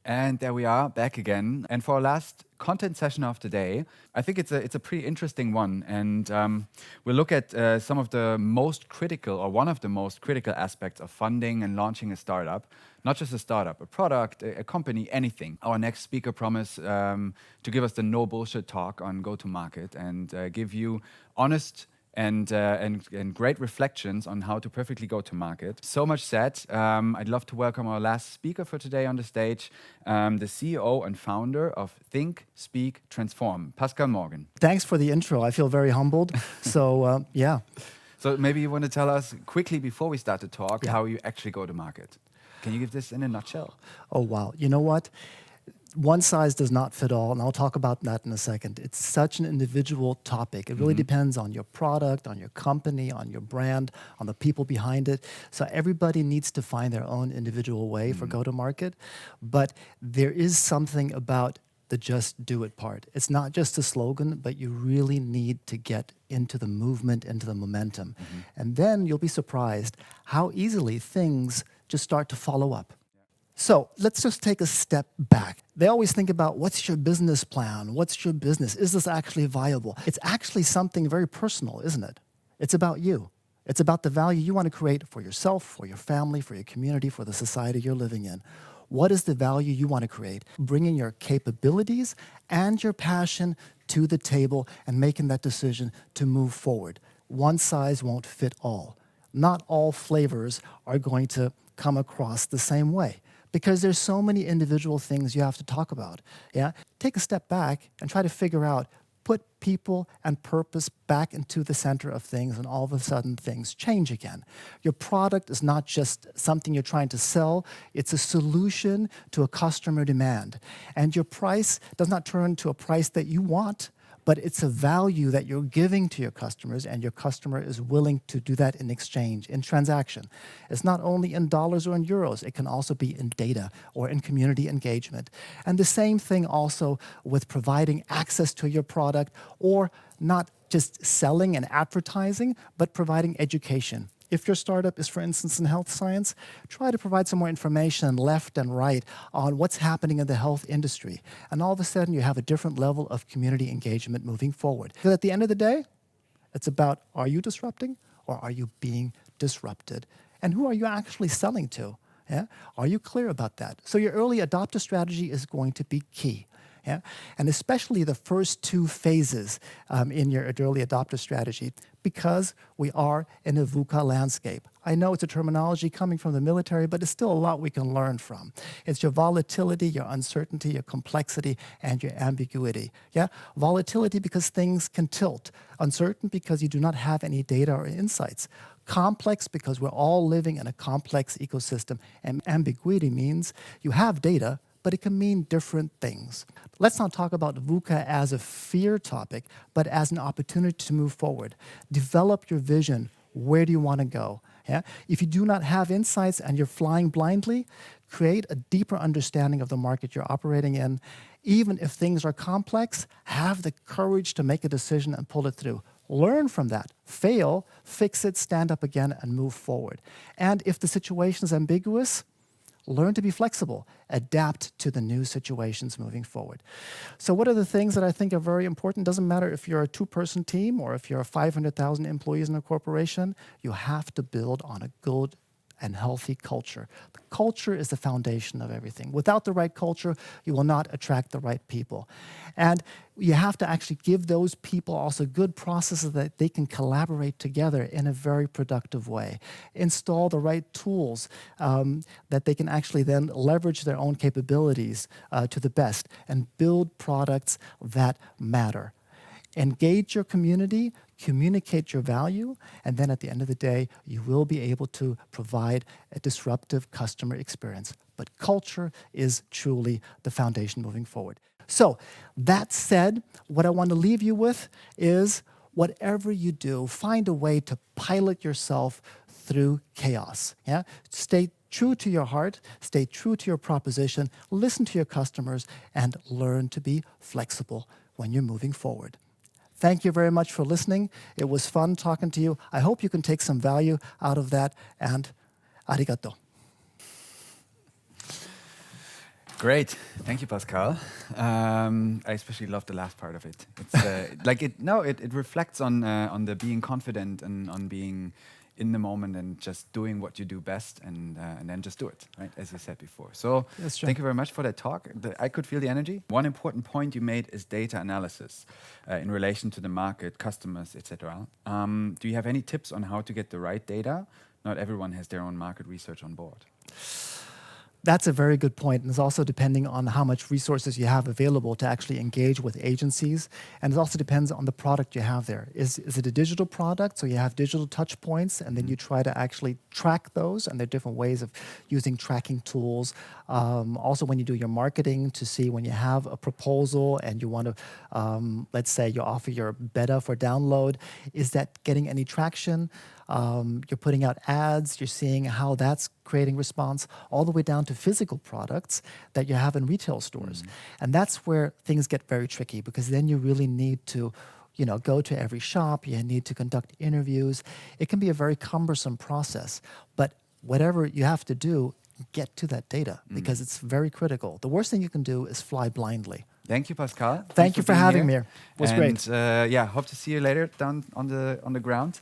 And there we are, back again. And for our last content session of today, I think it's a pretty interesting one. And we'll look at some of the most critical, or one of the most critical aspects of funding and launching a startup. Not just a startup, a product, a company, anything. Our next speaker promised to give us the no bullshit talk on go-to-market and give you honest and great reflections on how to perfectly go to market. So much said, I'd love to welcome our last speaker for today on the stage, the CEO and founder of Think, Speak, Transform, Pascal Morgan. Thanks for the intro. I feel very humbled. So, yeah. So maybe you want to tell us quickly before we start to talk how you actually go to market. Can you give this in a nutshell? Oh, wow. You know what? One size does not fit all, and I'll talk about that in a second. It's such an individual topic. It really depends on your product, on your company, on your brand, on the people behind it. So everybody needs to find their own individual way for go-to-market. But there is something about the just do it part. It's not just a slogan, but you really need to get into the movement, into the momentum. And then you'll be surprised how easily things just start to follow up. So let's just take a step back. They always think about, what's your business plan? What's your business? Is this actually viable? It's actually something very personal, isn't it? It's about you. It's about the value you want to create for yourself, for your family, for your community, for the society you're living in. What is the value you want to create? Bringing your capabilities and your passion to the table and making that decision to move forward. One size won't fit all. Not all flavors are going to come across the same way, because there's so many individual things you have to talk about. Yeah? Take a step back and try to figure out, put people and purpose back into the center of things, and all of a sudden things change again. Your product is not just something you're trying to sell, it's a solution to a customer demand. And your price does not turn to a price that you want, but it's a value that you're giving to your customers, and your customer is willing to do that in exchange, in transaction. It's not only in dollars or in euros, it can also be in data or in community engagement. And the same thing also with providing access to your product, or not just selling and advertising, but providing education. If your startup is, for instance, in health science, try to provide some more information left and right on what's happening in the health industry. And all of a sudden, you have a different level of community engagement moving forward. Because at the end of the day, it's about, are you disrupting or are you being disrupted? And who are you actually selling to? Yeah? Are you clear about that? So your early adopter strategy is going to be key. Yeah? And especially the first two phases in your early adopter strategy, because we are in a VUCA landscape. I know it's a terminology coming from the military, but it's still a lot we can learn from. It's your volatility, your uncertainty, your complexity, and your ambiguity. Yeah? Volatility because things can tilt. Uncertain because you do not have any data or insights. Complex because we're all living in a complex ecosystem. And ambiguity means you have data, but it can mean different things. Let's not talk about VUCA as a fear topic, but as an opportunity to move forward. Develop your vision. Where do you want to go? Yeah? If you do not have insights and you're flying blindly, create a deeper understanding of the market you're operating in. Even if things are complex, have the courage to make a decision and pull it through. Learn from that. Fail, fix it, stand up again, and move forward. And if the situation is ambiguous, learn to be flexible, adapt to the new situations moving forward. So what are the things that I think are very important? Doesn't matter if you're a two-person team or if you're 500,000 employees in a corporation, you have to build on a good and healthy culture. The culture is the foundation of everything. Without the right culture, you will not attract the right people. And you have to actually give those people also good processes that they can collaborate together in a very productive way. Install the right tools that they can actually then leverage their own capabilities to the best, and build products that matter. Engage your community, communicate your value, and then at the end of the day, you will be able to provide a disruptive customer experience. But culture is truly the foundation moving forward. So that said, what I want to leave you with is, whatever you do, find a way to pilot yourself through chaos. Yeah? Stay true to your heart, stay true to your proposition, listen to your customers, and learn to be flexible when you're moving forward. Thank you very much for listening. It was fun talking to you. I hope you can take some value out of that, and arigato. Great, thank you, Pascal. I especially love the last part of it. It's it reflects on the being confident and on being in the moment and just doing what you do best, and then just do it, right? As you said before. So Yes, sure. thank you very much for that talk. I could feel the energy. One important point you made is data analysis in relation to the market, customers, etc. Do you have any tips on how to get the right data? Not everyone has their own market research on board. That's a very good point. And it's also depending on how much resources you have available to actually engage with agencies. And it also depends on the product you have there. Is it a digital product? So you have digital touch points, and then you try to actually track those. And there are different ways of using tracking tools. Also, when you do your marketing, to see when you have a proposal and you want to, let's say you offer your beta for download, is that getting any traction? You're putting out ads, you're seeing how that's creating response, all the way down to physical products that you have in retail stores. And that's where things get very tricky, because then you really need to go to every shop, you need to conduct interviews. It can be a very cumbersome process, but whatever you have to do, get to that data, because it's very critical. The worst thing you can do is fly blindly. Thank you, Pascal. Thank you for being having here. me. It was great. And yeah, hope to see you later down on the ground.